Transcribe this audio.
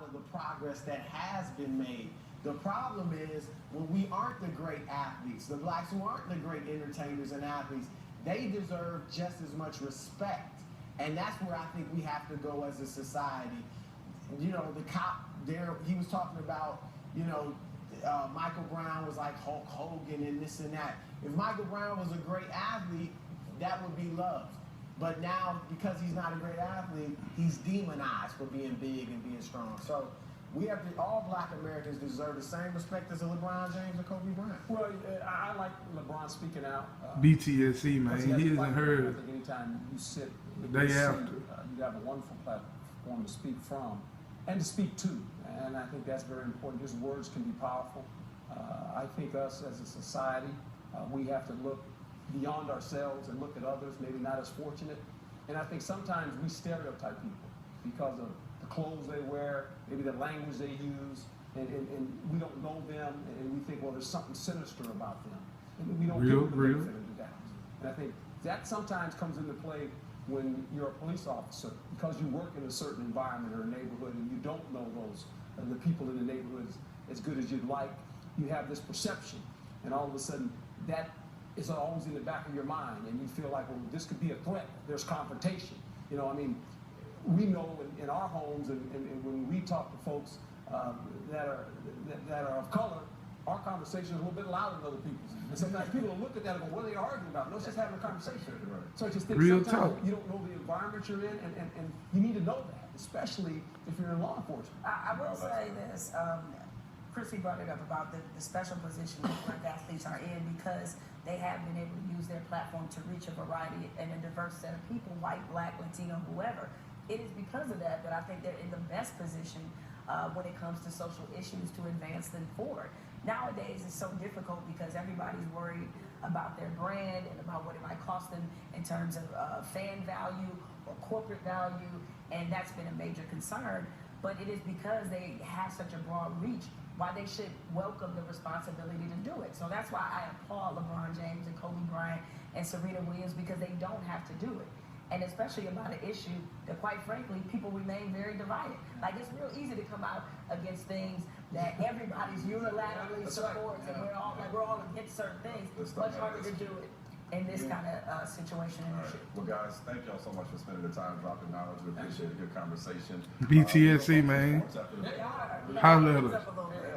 of the progress that has been made. The problem is when we aren't the great athletes, the blacks who aren't the great entertainers and athletes, they deserve just as much respect. And that's where I think we have to go as a society. You know, the cop there, he was talking about, you know, Michael Brown was like Hulk Hogan and this and that. If Michael Brown was a great athlete, that would be loved. But now, because he's not a great athlete, he's demonized for being big and being strong. So we have to, all black Americans deserve the same respect as a LeBron James or Kobe Bryant. Well, I like LeBron speaking out. BTSE, man, he isn't heard. I think anytime you sit, The day after. you have a wonderful platform to speak from and to speak to. And I think that's very important. His words can be powerful. I think us as a society, we have to look beyond ourselves and look at others, maybe not as fortunate. And I think sometimes we stereotype people because of the clothes they wear, maybe the language they use, and we don't know them, and we think, well, there's something sinister about them. And we don't give them the benefit of the doubt. And I think that sometimes comes into play when you're a police officer, because you work in a certain environment or a neighborhood and you don't know the people in the neighborhood as good as you'd like. You have this perception, and all of a sudden that is always in the back of your mind, and you feel like, well, this could be a threat. There's confrontation. You know, I mean, we know in our homes and when we talk to folks that are of color, our conversation is a little bit louder than other people's. And sometimes people will look at that and go, what are they arguing about? No, it's just having a conversation. So I just think sometimes you don't know the environment you're in, and you need to know that, especially if you're in law enforcement. I will say this. Chrissy brought it up about the special position that black athletes are in because they have been able to use their platform to reach a variety and a diverse set of people, white, black, Latino, whoever. It is because of that I think they're in the best position when it comes to social issues to advance them forward. Nowadays, it's so difficult because everybody's worried about their brand and about what it might cost them in terms of fan value or corporate value, and that's been a major concern. But it is because they have such a broad reach why they should welcome the responsibility to do it. So that's why I applaud LeBron James and Kobe Bryant and Serena Williams, because they don't have to do it. And especially about an issue that, quite frankly, people remain very divided. Like, it's real easy to come out against things that everybody's unilaterally supports, and we're all against certain things. Much harder to do it in this kind of situation and issue. Well, guys, thank y'all so much for spending the time dropping knowledge. We appreciate a good conversation. BTSE, man. Holla at us.